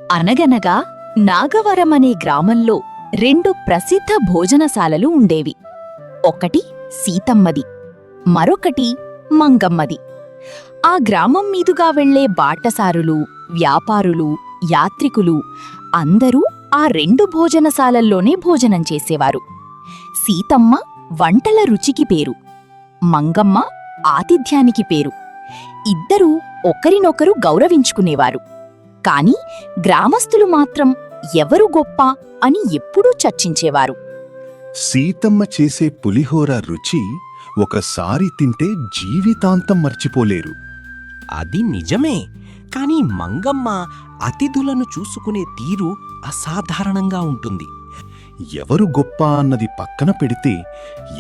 అనగనగా నాగవరమనే గ్రామంలో 2 ప్రసిద్ధ భోజనశాలలు ఉండేవి. ఒకటి సీతమ్మది, మరొకటి మంగమ్మది. ఆ గ్రామం మీదుగా వెళ్లే బాటసారులు, వ్యాపారులు, యాత్రికులు అందరూ ఆ 2 భోజనశాలల్లోనే భోజనం చేసేవారు. సీతమ్మ వంటల రుచికి పేరు, మంగమ్మ ఆతిథ్యానికి పేరు. ఇద్దరూ ఒకరినొకరు గౌరవించుకునేవారు. కాని గ్రామస్థులు మాత్రం ఎవరు గొప్ప అని ఎప్పుడూ చర్చించేవారు. సీతమ్మ చేసే పులిహోర రుచి ఒకసారి తింటే జీవితాంతం మర్చిపోలేరు. అది నిజమే. కాని మంగమ్మ అతిథులను చూసుకునే తీరు అసాధారణంగా ఉంటుంది. ఎవరు గొప్ప అన్నది పక్కన పెడితే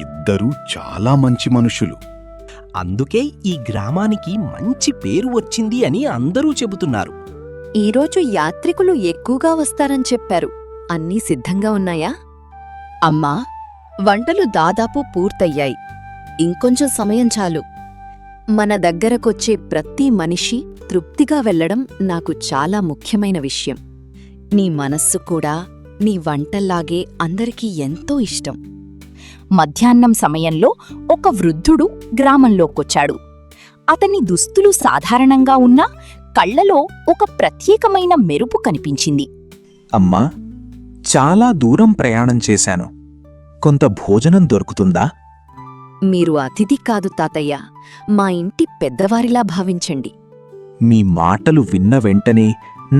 ఇద్దరూ చాలా మంచి మనుషులు. అందుకే ఈ గ్రామానికి మంచి పేరు వచ్చింది అని అందరూ చెబుతున్నారు. ఈరోజు యాత్రికులు ఎక్కువగా వస్తారని చెప్పారు. అన్నీ సిద్ధంగా ఉన్నాయా? అమ్మా, వంటలు దాదాపు పూర్తయ్యాయి. ఇంకొంచెం సమయం చాలు. మన దగ్గరకొచ్చే ప్రతి మనిషి తృప్తిగా వెళ్లడం నాకు చాలా ముఖ్యమైన విషయం. నీ మనస్సు కూడా నీ వంటల్లాగే అందరికీ ఎంతో ఇష్టం. మధ్యాహ్నం సమయంలో ఒక వృద్ధుడు గ్రామంలోకొచ్చాడు. అతని దుస్తులు సాధారణంగా ఉన్నా కళ్లలో ఒక ప్రత్యేకమైన మెరుపు కనిపించింది. అమ్మా, చాలా దూరం ప్రయాణం చేశాను. కొంత భోజనం దొరుకుతుందా? మీరు అతిథి కాదు తాతయ్య, మా ఇంటి పెద్దవారిలా భావించండి. మీ మాటలు విన్న వెంటనే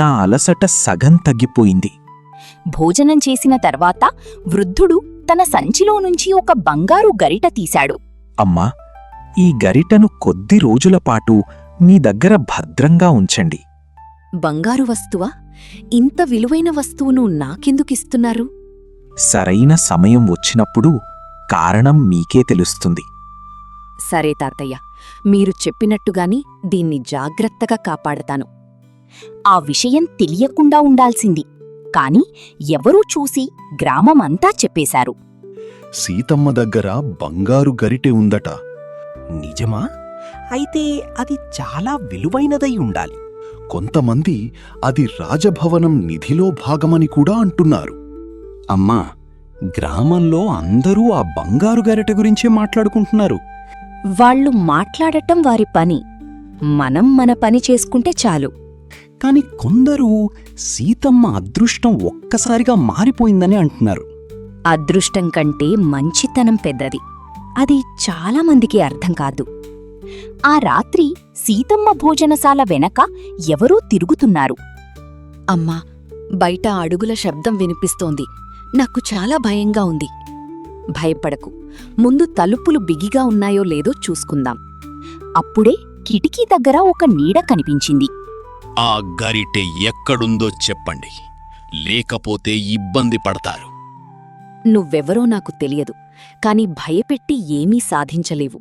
నా అలసట సగం తగ్గిపోయింది. భోజనం చేసిన తర్వాత వృద్ధుడు తన సంచిలో నుంచి ఒక బంగారు గరిట తీశాడు. అమ్మా, ఈ గరిటను కొద్ది రోజులపాటు మీ దగ్గర భద్రంగా ఉంచండి. బంగారు వస్తువా? ఇంత విలువైన వస్తువును నాకెందుకిస్తున్నారు? సరైన సమయం వచ్చినప్పుడు కారణం మీకే తెలుస్తుంది. సరే తాతయ్య, మీరు చెప్పినట్టుగాని దీన్ని జాగ్రత్తగా కాపాడతాను. ఆ విషయం తెలియకుండా ఉండాల్సింది. కాని ఎవరూ చూసి గ్రామమంతా చెప్పేశారు. సీతమ్మ దగ్గర బంగారు గరిటె ఉందట. నిజమా? అయితే అది చాలా విలువైనదై ఉండాలి. కొంతమంది అది రాజభవనం నిధిలో భాగమని కూడా అంటున్నారు. అమ్మా, గ్రామంలో అందరూ ఆ బంగారు గరిటె గురించే మాట్లాడుకుంటున్నారు. వాళ్ళు మాట్లాడటం వారి పని. మనం మన పని చేసుకుంటే చాలు. కాని కొందరు సీతమ్మ అదృష్టం ఒక్కసారిగా మారిపోయిందని అంటున్నారు. అదృష్టం కంటే మంచితనం పెద్దది. అది చాలామందికి అర్థం కాదు. ఆ రాత్రి సీతమ్మ భోజనశాల వెనక ఎవరో తిరుగుతున్నారు. అమ్మా, బయట అడుగుల శబ్దం వినిపిస్తోంది. నాకు చాలా భయంగా ఉంది. భయపడకు, ముందు తలుపులు బిగిగా ఉన్నాయో లేదో చూసుకుందాం. అప్పుడే కిటికీ దగ్గర ఒక నీడ కనిపించింది. ఆ గరిటె ఎక్కడుందో చెప్పండి, లేకపోతే ఇబ్బంది పడతారు. నువ్వెవరో నాకు తెలియదు, కాని భయపెట్టి ఏమీ సాధించలేవు.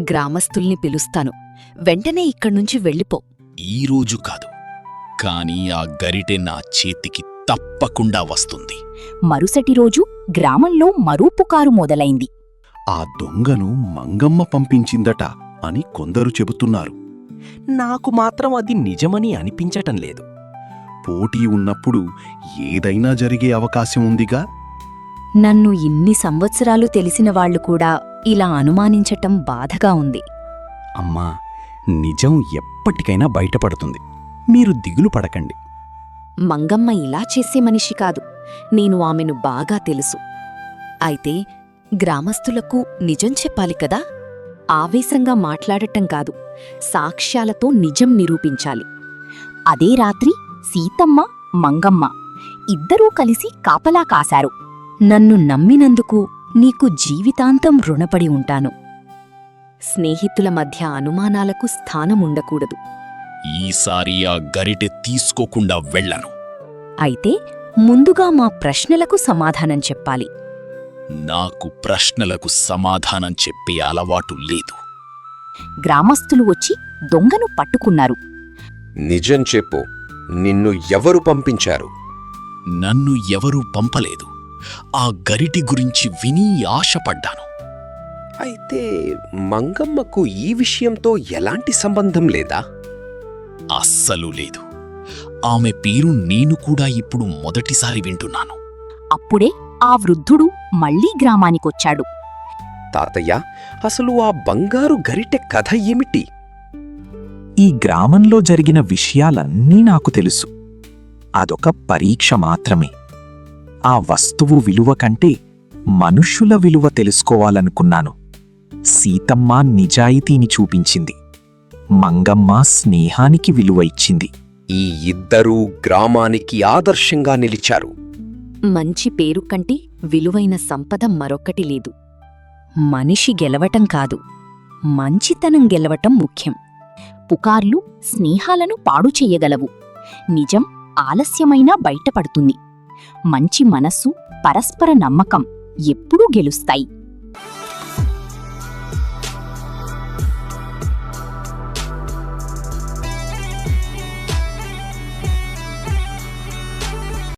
గ్రామస్తుల్ని పిలుస్తాను. వెంటనే ఇక్కడ్నుంచి వెళ్ళిపో. ఈరోజు కాదు, కాని ఆ గరిటె నా చేతికి తప్పకుండా వస్తుంది. మరుసటి రోజు గ్రామంలో మరో పుకారు మొదలైంది. ఆ దొంగను మంగమ్మ పంపించిందట అని కొందరు చెబుతున్నారు. నాకు మాత్రం అది నిజమని అనిపించటం లేదు. పోటీ ఉన్నప్పుడు ఏదైనా జరిగే అవకాశం ఉందిగా. నన్ను ఇన్ని సంవత్సరాలు తెలిసిన వాళ్లు కూడా ఇలా అనుమానించటం బాధగా ఉంది. అమ్మా, నిజం ఎప్పటికైనా బయటపడుతుంది. మీరు దిగులు పడకండి. మంగమ్మ ఇలా చేసే మనిషి కాదు. నేను ఆమెను బాగా తెలుసు. అయితే గ్రామస్తులకు నిజం చెప్పాలి కదా. ఆవేశంగా మాట్లాడటం కాదు, సాక్ష్యాలతో నిజం నిరూపించాలి. అదే రాత్రి సీతమ్మ, మంగమ్మ ఇద్దరూ కలిసి కాపలా కాశారు. నన్ను నమ్మినందుకు నీకు జీవితాంతం రుణపడి ఉంటాను. స్నేహితుల మధ్య అనుమానాలకు స్థానముండకూడదు. ఈసారి ఆ గరిటె తీసుకోకుండా వెళ్ళను. అయితే ముందుగా మా ప్రశ్నలకు సమాధానం చెప్పాలి. నాకు ప్రశ్నలకు సమాధానం చెప్పే అలవాటు లేదు. గ్రామస్తులు వచ్చి దొంగను పట్టుకున్నారు. నిజం చెప్పు, నిన్ను ఎవరు పంపించారు? నన్ను ఎవరూ పంపలేదు. ఆ గరిటి గురించి విని ఆశపడ్డాను. అయితే మంగమ్మకు ఈ విషయంతో ఎలాంటి సంబంధం లేదా? అస్సలు లేదు. ఆమె పేరు నేను కూడా ఇప్పుడు మొదటిసారి వింటున్నాను. అప్పుడే ఆ వృద్ధుడు మళ్లీ గ్రామానికొచ్చాడు. తాతయ్య, అసలు ఆ బంగారు గరిటె కథ ఏమిటి? ఈ గ్రామంలో జరిగిన విషయాలన్నీ నాకు తెలుసు. అదొక పరీక్ష మాత్రమే. ఆ వస్తువు విలువ కంటే మనుష్యుల విలువ తెలుసుకోవాలనుకున్నాను. సీతమ్మ నిజాయితీని చూపించింది. మంగమ్మ స్నేహానికి విలువ ఇచ్చింది. ఈ ఇద్దరూ గ్రామానికి ఆదర్శంగా నిలిచారు. మంచి పేరు కంటే విలువైన సంపద మరొక్కటి లేదు. మనిషి గెలవటం కాదు, మంచితనం గెలవటం ముఖ్యం. పుకార్లు స్నేహాలను పాడు చెయ్యగలవు. నిజం ఆలస్యమైనా బయటపడుతుంది. మంచి మనస్సు, పరస్పర నమ్మకం ఎప్పుడూ గెలుస్తాయి.